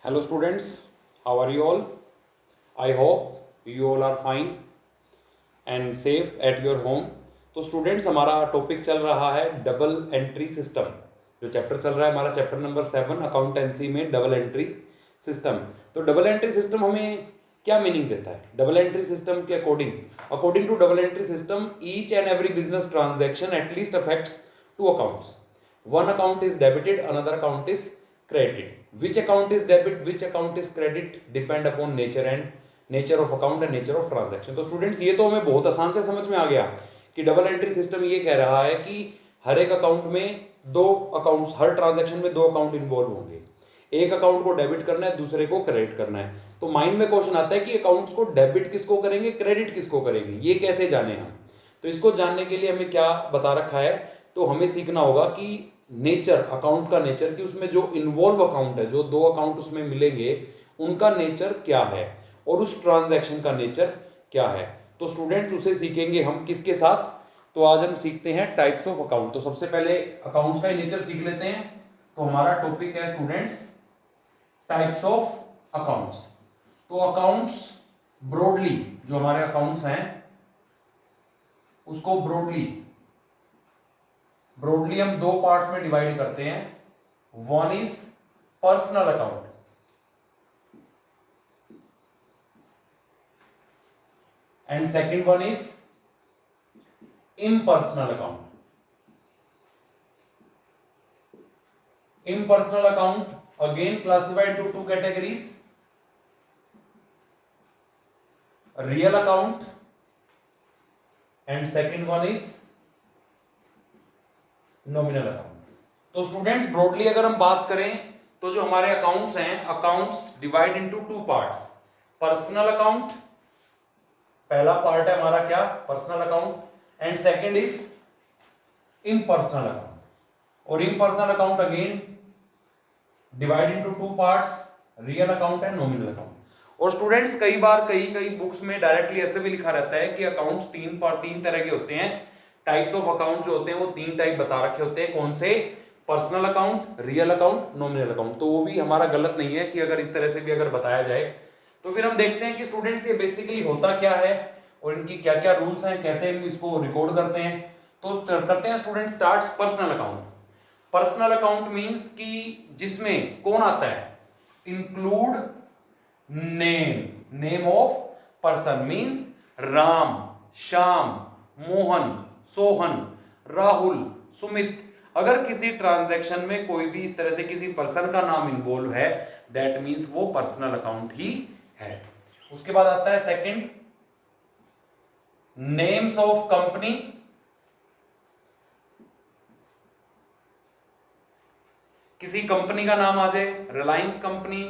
Hello students, how are you all? I hope you all are fine and safe at your home. तो students हमारा topic चल रहा है double entry system. जो chapter चल रहा है हमारा चैप्टर नंबर 7 अकाउंटेंसी में डबल एंट्री सिस्टम। तो डबल एंट्री सिस्टम हमें क्या मीनिंग देता है? डबल एंट्री सिस्टम के according to double entry system each and every business transaction at least affects two accounts. One account is debited, another account is credited. Which account is debit, which account is credit depend upon nature of account and nature of transaction. तो students ये तो हमें बहुत आसान से समझ में आ गया कि डबल एंट्री सिस्टम ये कह रहा है कि हर एक अकाउंट में दो अकाउंट्स, हर ट्रांजैक्शन में दो अकाउंट इन्वॉल्व होंगे। एक अकाउंट को डेबिट करना है, दूसरे को क्रेडिट करना है। तो माइंड में क्वेश्चन आता है कि अकाउंट्स को डेबिट किसको करेंगे, क्रेडिट किसको करेंगे, ये कैसे जाने हम? तो इसको जानने के लिए हमें क्या बता रखा है, तो हमें सीखना होगा कि नेचर, अकाउंट का नेचर, कि उसमें जो इन्वॉल्व अकाउंट है, जो दो अकाउंट उसमें मिलेंगे, उनका नेचर क्या है और उस ट्रांजैक्शन का नेचर क्या है। तो स्टूडेंट्स उसे सीखेंगे हम किसके साथ? तो आज हम सीखते हैं टाइप्स ऑफ अकाउंट। तो सबसे पहले अकाउंट्स का नेचर सीख लेते हैं। तो हमारा टॉपिक है स्टूडेंट्स टाइप्स ऑफ अकाउंट्स। तो अकाउंट्स ब्रॉडली, जो हमारे अकाउंट्स हैं उसको ब्रॉडली हम दो पार्ट्स में डिवाइड करते हैं। One is personal account and second one is impersonal account. Impersonal account again classified to two categories, real account and second one is nominal account. तो स्टूडेंट्स ब्रॉडली अगर हम बात करें तो जो हमारे अकाउंट्स हैं, accounts divide into two parts. Personal account, पहला पार्ट है हमारा क्या? Personal account, and second is impersonal account. और impersonal account again divide into two parts, real account and nominal account. और स्टूडेंट्स कई बार कई बुक्स में डायरेक्टली ऐसे भी लिखा रहता है कि अकाउंट्स तीन तरह के होते हैं। टाइप्स ऑफ अकाउंट जो होते हैं वो तीन टाइप बता रखे होते हैं। कौन से? Personal account, real account, nominal account. तो वो भी हमारा गलत नहीं है कि अगर इस तरह से भी अगर बताया जाए। तो फिर हम देखते हैं कि स्टूडेंट्स ये बेसिकली होता क्या है और इनकी क्या क्या रूल्स हैं, कैसे हम इसको रिकॉर्ड करते हैं। तो करते हैं student starts personal account. Personal account means कि जिसमें कौन आता है? Include name of person means Ram, Shyam, Mohan, Sohan, Rahul, Sumit. अगर किसी ट्रांजैक्शन में कोई भी इस तरह से किसी पर्सन का नाम इन्वॉल्व है, दैट मींस वो पर्सनल अकाउंट ही है। उसके बाद आता है सेकंड, नेम्स ऑफ कंपनी। किसी कंपनी का नाम आ जाए, रिलायंस कंपनी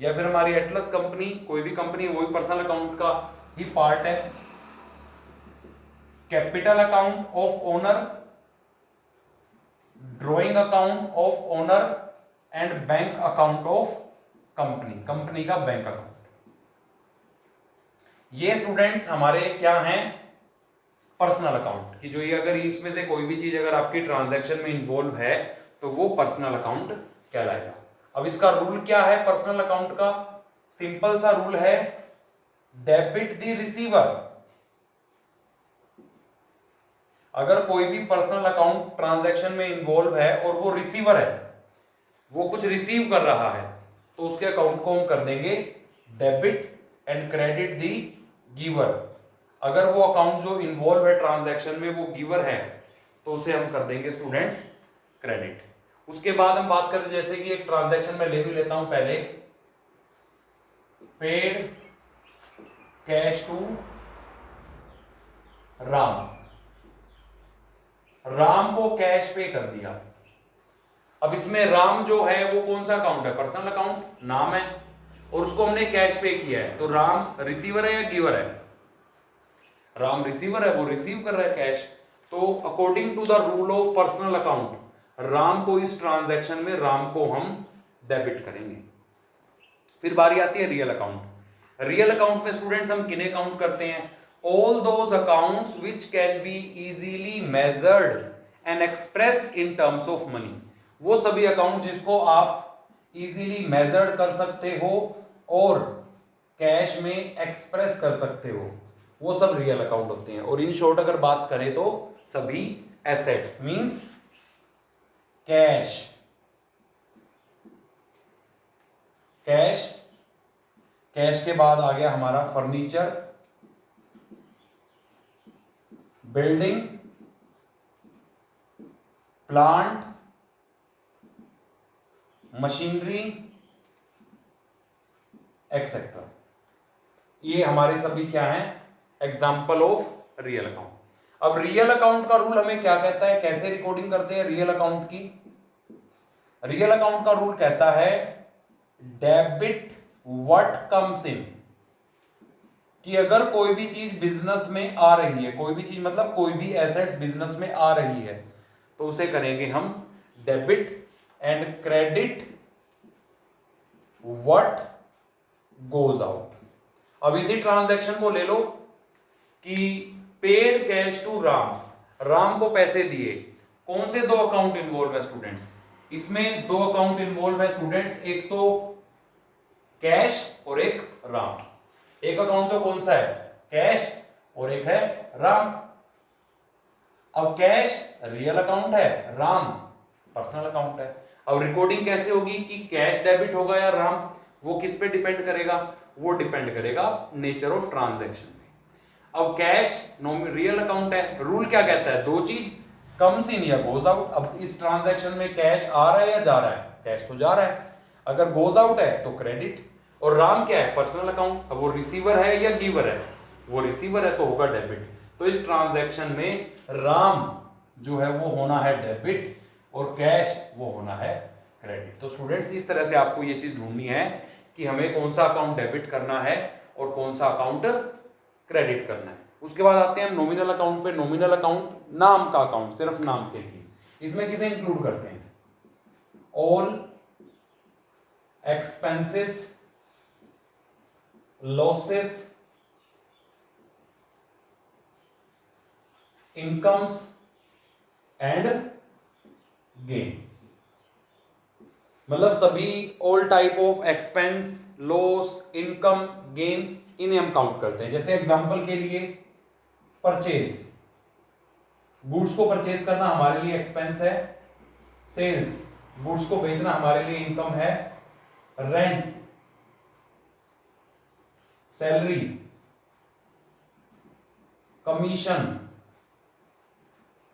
या फिर हमारी एटलस कंपनी, कोई भी कंपनी, वो भी पर्सनल अकाउंट का ही पार्ट है। Capital account of owner, drawing account of owner and bank account of company का बैंक अकाउंट। ये स्टूडेंट्स हमारे क्या हैं? पर्सनल अकाउंट की। जो ये अगर इसमें से कोई भी चीज अगर आपकी ट्रांजैक्शन में इन्वॉल्व है तो वो पर्सनल अकाउंट कहलाएगा। अब इसका रूल क्या है पर्सनल अकाउंट का? सिंपल सा रूल है, डेबिट द रिसीवर। अगर कोई भी पर्सनल अकाउंट ट्रांजैक्शन में इन्वॉल्व है और वो रिसीवर है, वो कुछ रिसीव कर रहा है, तो उसके अकाउंट को हम कर देंगे debit and credit the giver. अगर वो अकाउंट जो इन्वॉल्व है ट्रांजैक्शन में वो गिवर है तो उसे हम कर देंगे स्टूडेंट्स क्रेडिट। उसके बाद हम बात करते जैसे कि एक ट्रांजैक्शन में ले भी लेता हूं पहले, पेड कैश टू राम को कैश पे कर दिया। अब इसमें राम जो है वो कौन सा अकाउंट है? पर्सनल अकाउंट, नाम है, और उसको हमने कैश पे किया है। तो राम रिसीवर है या गिवर है? राम रिसीवर है, वो रिसीव कर रहा है कैश। तो according to the rule of personal account, Ram को इस ट्रांजैक्शन में राम को हम डेबिट करेंगे। फिर बारी आती है रियल अकाउंट। रियल अकाउंट में स्टूडेंट्स हम किन्हें काउंट करते हैं? all those accounts which can be easily measured and expressed in terms of money। वो सभी अकाउंट जिसको आप इजीली मेजर्ड कर सकते हो और कैश में एक्सप्रेस कर सकते हो, वो सब रियल अकाउंट होते हैं। और इन शॉर्ट अगर बात करें तो सभी assets means cash, cash, cash के बाद आ गया हमारा furniture, building, plant, machinery etcetera. ये हमारे सभी क्या है, एग्जाम्पल ऑफ रियल अकाउंट। अब रियल अकाउंट का रूल हमें क्या कहता है, कैसे रिकॉर्डिंग करते हैं रियल अकाउंट की? रियल अकाउंट का रूल कहता है डेबिट व्हाट कम्स इन, कि अगर कोई भी चीज बिजनेस में आ रही है, कोई भी चीज मतलब कोई भी एसेट्स बिजनेस में आ रही है, तो उसे करेंगे हम debit and credit what goes out. अब इसी ट्रांजैक्शन को ले लो कि paid cash to Ram, Ram को पैसे दिए। कौन से दो अकाउंट इन्वॉल्व है स्टूडेंट्स? इसमें दो अकाउंट इन्वॉल्व है स्टूडेंट्स, एक तो कैश और एक राम। एक अकाउंट तो कौन सा है, कैश, और एक है राम। अब कैश रियल अकाउंट है, राम पर्सनल अकाउंट है। अब रिकॉर्डिंग कैसे होगी कि कैश डेबिट होगा या राम, वो किस पे डिपेंड करेगा? वो डिपेंड करेगा नेचर ऑफ ट्रांजैक्शन पे। अब कैश रियल अकाउंट है, रूल क्या कहता है, दो चीज कम्स इन या गोज आउट। अब इस ट्रांजैक्शन में कैश आ रहा है या जा रहा है? कैश तो जा रहा है। अगर गोज आउट है तो क्रेडिट। और राम क्या है, पर्सनल अकाउंट। अब वो रिसीवर है या गिवर है? वो रिसीवर है तो होगा डेबिट। तो इस ट्रांजैक्शन में राम जो है वो होना है डेबिट और कैश वो होना है क्रेडिट। तो स्टूडेंट्स इस तरह से आपको ये चीज ढूंढनी है कि हमें कौन सा अकाउंट डेबिट करना है और कौन सा अकाउंट क्रेडिट करना है। उसके बाद आते हैं हम नॉमिनल अकाउंट पे। नॉमिनल अकाउंट नाम का अकाउंट, सिर्फ नाम के लिए। इसमें किसे इंक्लूड करते हैं? All expenses, losses, incomes and gain. मतलब सभी all type of expense, loss, income, gain, इन्हें हम काउंट करते हैं। जैसे एग्जांपल के लिए परचेज, गुड्स को परचेज करना हमारे लिए एक्सपेंस है। सेल्स, गुड्स को बेचना हमारे लिए इनकम है। Rent, salary, commission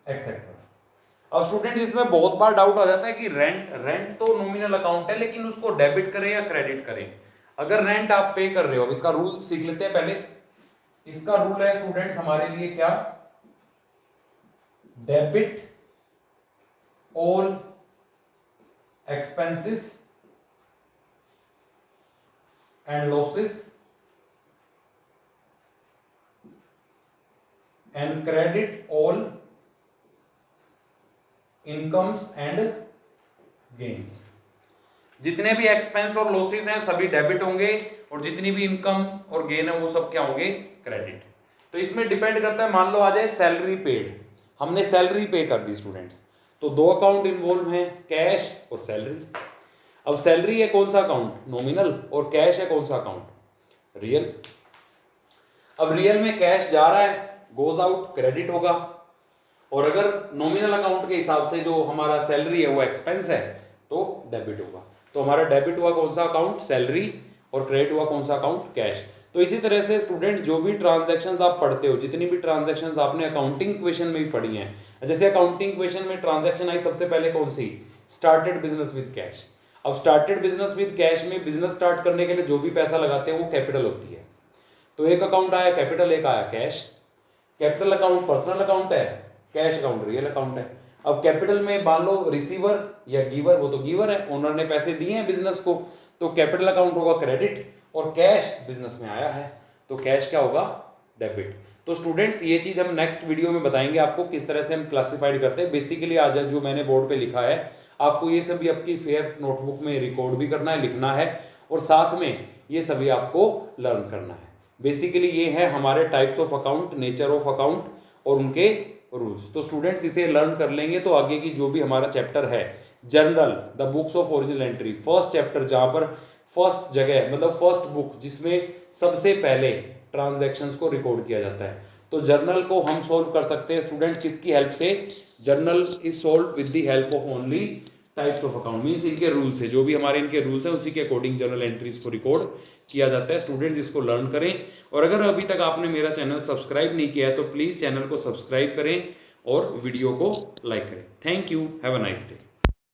etcetera. अब स्टूडेंट इसमें बहुत बार डाउट आ जाता है कि रेंट तो नॉमिनल अकाउंट है, लेकिन उसको डेबिट करें या क्रेडिट करें। अगर रेंट आप पे कर रहे हो, अब इसका रूल सीख लेते हैं पहले। इसका रूल है स्टूडेंट्स हमारे लिए क्या, debit all expenses and losses and credit all incomes and gains. जितने भी एक्सपेंस और लॉसेस हैं सभी डेबिट होंगे और जितनी भी इनकम और गेन है वो सब क्या होंगे, क्रेडिट। तो इसमें डिपेंड करता है, मान लो आ जाए सैलरी पेड, हमने सैलरी पे कर दी स्टूडेंट्स, तो दो अकाउंट इन्वॉल्व हैं, कैश और सैलरी। अब सैलरी है कौन सा अकाउंट, नॉमिनल, और कैश है कौन सा अकाउंट, रियल। अब रियल में कैश जा रहा है, गोज आउट, क्रेडिट होगा। और अगर नॉमिनल अकाउंट के हिसाब से जो हमारा सैलरी है वो एक्सपेंस है तो डेबिट होगा। तो हमारा डेबिट हुआ कौन सा अकाउंट, सैलरी, और क्रेडिट हुआ कौन सा अकाउंट, कैश। तो इसी तरह से स्टूडेंट्स जो भी ट्रांजैक्शंस आप पढ़ते हो, जितनी भी ट्रांजैक्शंस आपने अकाउंटिंग इक्वेशन में भी पढ़ी हैं, जैसे अकाउंटिंग इक्वेशन में ट्रांजैक्शन आई सबसे पहले कौन सी, स्टार्टेड बिजनेस विद कैश। अब स्टार्टेड बिजनेस विद कैश में बिजनेस स्टार्ट करने के लिए जो भी पैसा लगाते हैं वो कैपिटल होती है। तो एक अकाउंट आया कैपिटल, एक आया cash. Capital account personal account है, कैश अकाउंट रियल अकाउंट है। अब कैपिटल में मान लो रिसीवर या गिवर, वो तो गिवर है, ओनर ने पैसे दिए हैं बिजनेस को, तो कैपिटल अकाउंट होगा क्रेडिट, और कैश बिजनेस में आया है तो कैश क्या होगा, डेबिट। तो स्टूडेंट्स ये चीज हम नेक्स्ट वीडियो में बताएंगे आपको किस तरह से हम क्लासिफाइड करते हैं। बेसिकली आज जो मैंने बोर्ड पे लिखा है आपको ये सभी आपकी फेयर नोटबुक में रिकॉर्ड भी करना है, लिखना है, और साथ में ये सभी आपको लर्न करना है। बेसिकली ये है हमारे types of account, nature of account और उनके रूल्स। तो स्टूडेंट्स इसे लर्न कर लेंगे तो आगे की जो भी हमारा चैप्टर है journal the books of original entry, first chapter जहाँ पर फर्स्ट जगह मतलब फर्स्ट बुक जिसमें सबसे पहले ट्रांजैक्शंस को रिकॉर्ड किया जाता है, तो जर्नल को हम सॉल्व कर सकते हैं स्टूडेंट किसकी हेल्प से? Journal is solve with the help of only types of account, means इनके रूल्स है, जो भी हमारे इनके रूल्स हैं उसी के अकॉर्डिंग जर्नल एंट्रीज को रिकॉर्ड किया जाता है। स्टूडेंट्स इसको लर्न करें, और अगर अभी तक आपने मेरा चैनल सब्सक्राइब नहीं किया है तो प्लीज़ चैनल को सब्सक्राइब करें और वीडियो को लाइक करें। Thank you, have a nice day.